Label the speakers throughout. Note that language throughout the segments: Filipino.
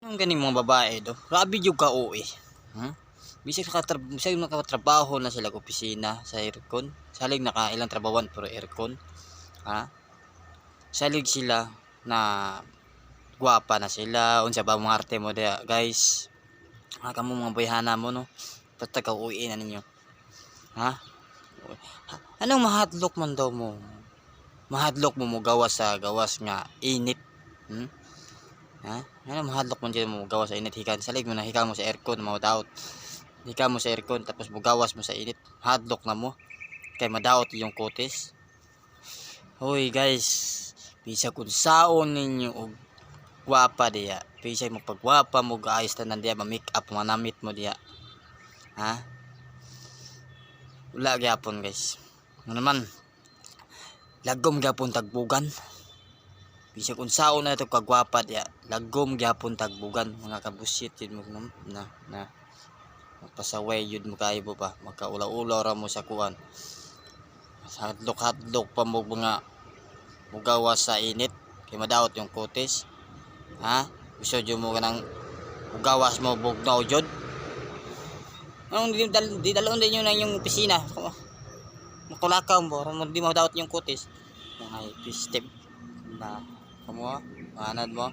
Speaker 1: Ang ganing mga babae do. Grabe jud ka uwi. Bisag nakatrabaho na sila sa opisina sa aircon. Salig naka ilang trabawan pero aircon. Ha? Salig sila na gwapa na sila. Unsa ba mga arte mo dia, guys? Kamo mga bayhana mo no. Basta ka uwi na ninyo. Ha? Anong mahadlok man daw mo? Mahadlok mo gawas sa gawas nga init. Ha? Ano mahadlok man dyan mo gawas sa init hikan. Salig mo na hikan mo sa aircon madaot. Hikan mo sa aircon tapos bugawas mo sa init. Hadlok na mo. Kay madaot yung kutis. Hoy guys, bisa kung saon ninyo og gwapa diya. Bisa mo pagwapa mo gaayos tanan diya, ma-make up manamit mo diya. Ha? Wala gyapon guys. Ano naman? Lagom gyapon tagbugan. Bisa kung saon na ito kagwapa diya, lagom gyapon tagbugan. Mga kabusit yun mo na magpasaway yun mo kaibo pa. Magkaula-ula ra mo sa kuwan. Hadlok pa mo mga mugawas sa init. Kaya madaot yung kutis. Ha? Gusto dyan mo kanang mugawas mo bugnaw dyan. Anong di dalawin din yun na yung opisina. Makulakaw mo. Di madaot yung kutis. Mga step na kamuha. Anad mo.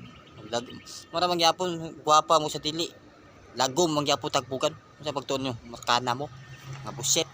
Speaker 1: Mara mangyapon. Guwapa mo sa dili. Lagom mangyapon tagbugan. Sa pagtuon nyo. Makana mo. Mga buset.